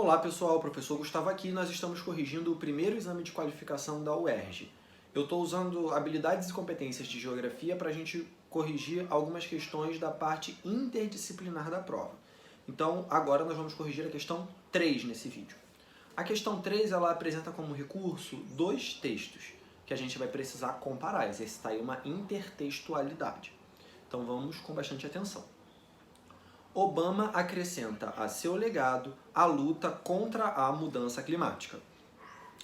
Olá pessoal, professor Gustavo aqui. Nós estamos corrigindo o primeiro exame de qualificação da UERJ. Eu estou usando habilidades e competências de geografia para a gente corrigir algumas questões da parte interdisciplinar da prova. Então agora nós vamos corrigir a questão 3 nesse vídeo. A questão 3 ela apresenta como recurso dois textos que a gente vai precisar comparar, exercitar aí uma intertextualidade. Então vamos com bastante atenção. Obama acrescenta a seu legado a luta contra a mudança climática.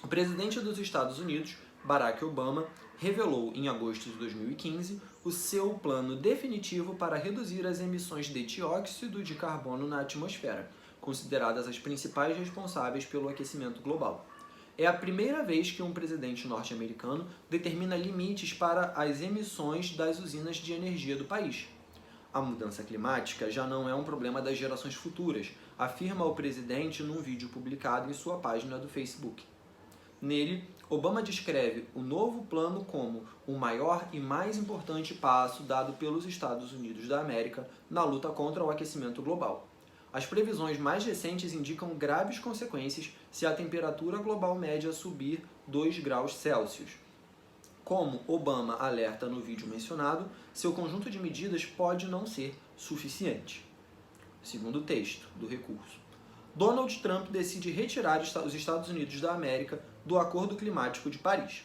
O presidente dos Estados Unidos, Barack Obama, revelou em agosto de 2015 o seu plano definitivo para reduzir as emissões de dióxido de carbono na atmosfera, consideradas as principais responsáveis pelo aquecimento global. É a primeira vez que um presidente norte-americano determina limites para as emissões das usinas de energia do país. A mudança climática já não é um problema das gerações futuras, afirma o presidente num vídeo publicado em sua página do Facebook. Nele, Obama descreve o novo plano como o maior e mais importante passo dado pelos Estados Unidos da América na luta contra o aquecimento global. As previsões mais recentes indicam graves consequências se a temperatura global média subir 2 graus Celsius. Como Obama alerta no vídeo mencionado, seu conjunto de medidas pode não ser suficiente. Segundo o texto do recurso. Donald Trump decide retirar os Estados Unidos da América do Acordo Climático de Paris.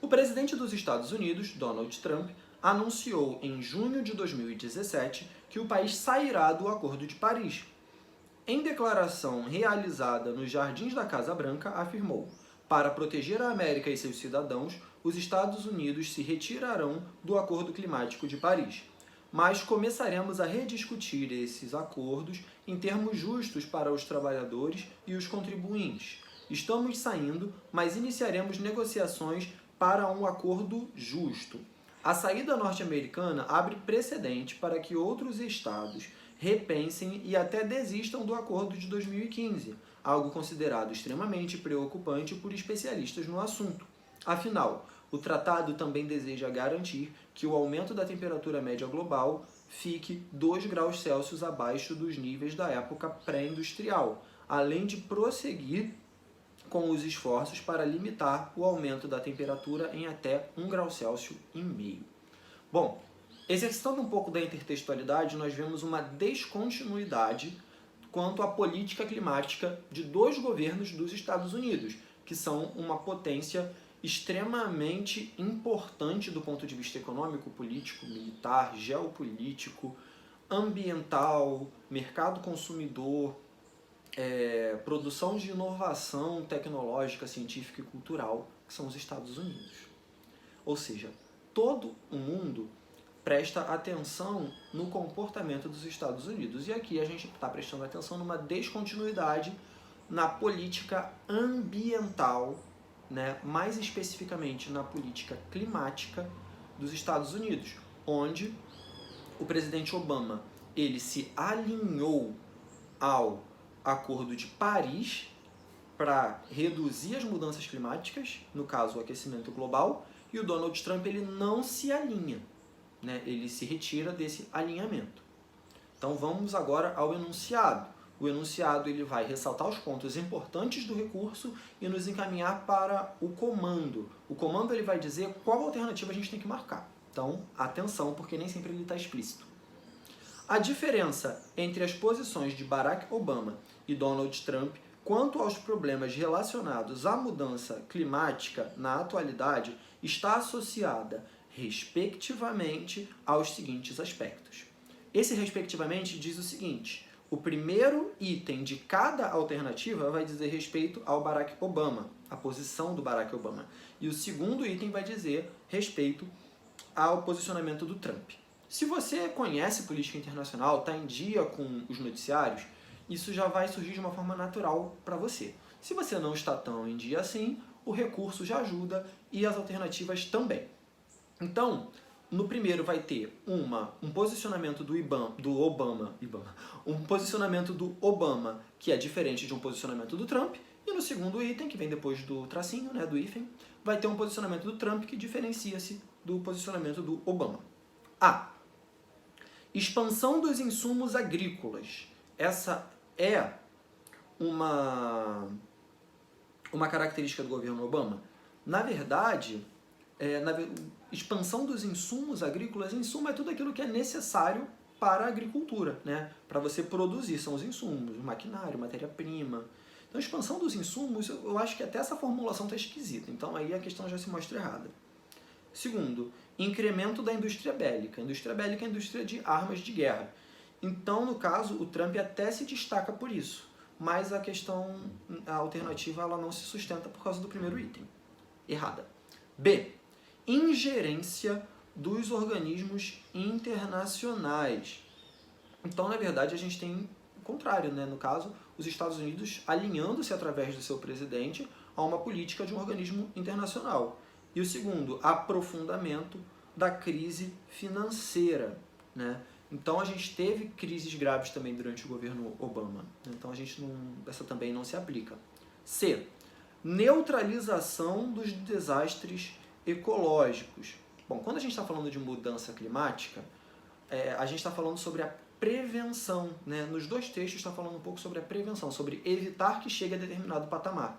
O presidente dos Estados Unidos, Donald Trump, anunciou em junho de 2017 que o país sairá do Acordo de Paris. Em declaração realizada nos jardins da Casa Branca, afirmou: para proteger a América e seus cidadãos, os Estados Unidos se retirarão do Acordo Climático de Paris. Mas começaremos a rediscutir esses acordos em termos justos para os trabalhadores e os contribuintes. Estamos saindo, mas iniciaremos negociações para um acordo justo. A saída norte-americana abre precedente para que outros estados repensem e até desistam do acordo de 2015, algo considerado extremamente preocupante por especialistas no assunto. Afinal, o tratado também deseja garantir que o aumento da temperatura média global fique 2 graus Celsius abaixo dos níveis da época pré-industrial, além de prosseguir com os esforços para limitar o aumento da temperatura em até 1 grau Celsius e meio. Bom, exercitando um pouco da intertextualidade, nós vemos uma descontinuidade quanto à política climática de dois governos dos Estados Unidos, que são uma potência extremamente importante do ponto de vista econômico, político, militar, geopolítico, ambiental, mercado consumidor, produção de inovação tecnológica, científica e cultural, que são os Estados Unidos. Ou seja, todo o mundo presta atenção no comportamento dos Estados Unidos. E aqui a gente está prestando atenção numa descontinuidade na política ambiental, né, mais especificamente na política climática dos Estados Unidos, onde o presidente Obama ele se alinhou ao Acordo de Paris para reduzir as mudanças climáticas, no caso o aquecimento global, e o Donald Trump ele não se alinha, né, ele se retira desse alinhamento. Então vamos agora ao enunciado. O enunciado ele vai ressaltar os pontos importantes do recurso e nos encaminhar para o comando. O comando ele vai dizer qual alternativa a gente tem que marcar. Então, atenção, porque nem sempre ele está explícito. A diferença entre as posições de Barack Obama e Donald Trump quanto aos problemas relacionados à mudança climática na atualidade está associada, respectivamente, aos seguintes aspectos. Esse, respectivamente, diz o seguinte: o primeiro item de cada alternativa vai dizer respeito ao Barack Obama, a posição do Barack Obama. E o segundo item vai dizer respeito ao posicionamento do Trump. Se você conhece política internacional, está em dia com os noticiários, isso já vai surgir de uma forma natural para você. Se você não está tão em dia assim, o recurso já ajuda e as alternativas também. Então, no primeiro vai ter um posicionamento do Obama, um posicionamento do Obama que é diferente de um posicionamento do Trump, e no segundo item, que vem depois do tracinho, né, do hífen, vai ter um posicionamento do Trump que diferencia-se do posicionamento do Obama. A. Expansão dos insumos agrícolas. Essa é uma característica do governo Obama? Na verdade, expansão dos insumos agrícolas, insumo é tudo aquilo que é necessário para a agricultura, né? Para você produzir, são os insumos, maquinário, matéria-prima. Então, a expansão dos insumos, eu acho que até essa formulação está esquisita, então aí a questão já se mostra errada. Segundo, incremento da indústria bélica. A indústria bélica é a indústria de armas de guerra. Então, no caso, o Trump até se destaca por isso, mas a alternativa ela não se sustenta por causa do primeiro item. Errada. B. Ingerência dos organismos internacionais. Então, na verdade, a gente tem o contrário, né? No caso, os Estados Unidos alinhando-se através do seu presidente a uma política de um organismo internacional. E o segundo, aprofundamento da crise financeira, né? Então a gente teve crises graves também durante o governo Obama. Então essa também não se aplica. C. Neutralização dos desastres ecológicos. Bom, quando a gente está falando de mudança climática, a gente está falando sobre a prevenção, né? Nos dois textos está falando um pouco sobre a prevenção, sobre evitar que chegue a determinado patamar.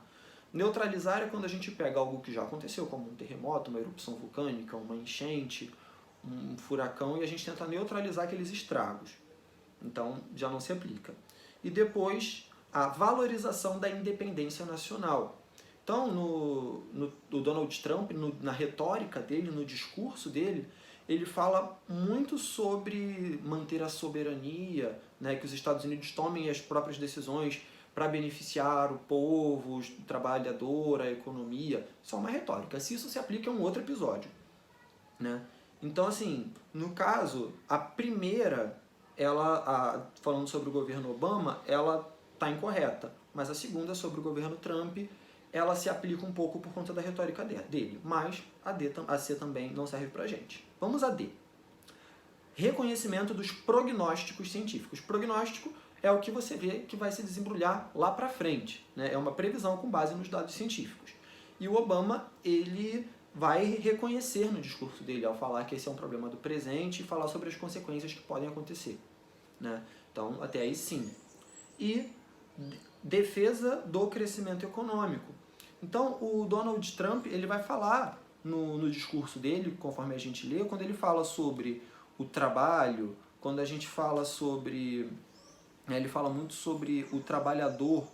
Neutralizar é quando a gente pega algo que já aconteceu, como um terremoto, uma erupção vulcânica, uma enchente, um furacão, e a gente tenta neutralizar aqueles estragos. Então, já não se aplica. E depois, a valorização da independência nacional. Então, o Donald Trump, na retórica dele, no discurso dele, ele fala muito sobre manter a soberania, né, que os Estados Unidos tomem as próprias decisões para beneficiar o povo, o trabalhador, a economia. Isso é uma retórica. Se isso se aplica, é um outro episódio, né? Então, assim, no caso, a primeira, falando sobre o governo Obama, ela está incorreta. Mas a segunda, sobre o governo Trump, ela se aplica um pouco por conta da retórica dele. Mas a C também não serve pra gente. Vamos a D. Reconhecimento dos prognósticos científicos. Prognóstico é o que você vê que vai se desembrulhar lá para frente, né? É uma previsão com base nos dados científicos. E o Obama, ele vai reconhecer no discurso dele, ao falar que esse é um problema do presente e falar sobre as consequências que podem acontecer, né? Então, até aí sim. E defesa do crescimento econômico. Então, o Donald Trump, ele vai falar no discurso dele, conforme a gente lê, quando ele fala sobre o trabalho, quando a gente fala sobre... Ele fala muito sobre o trabalhador,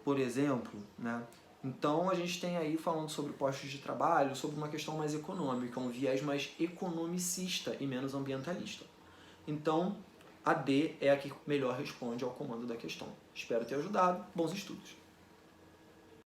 por exemplo, né? Então a gente tem aí falando sobre postos de trabalho, sobre uma questão mais econômica, um viés mais economicista e menos ambientalista. Então a D é a que melhor responde ao comando da questão. Espero ter ajudado. Bons estudos!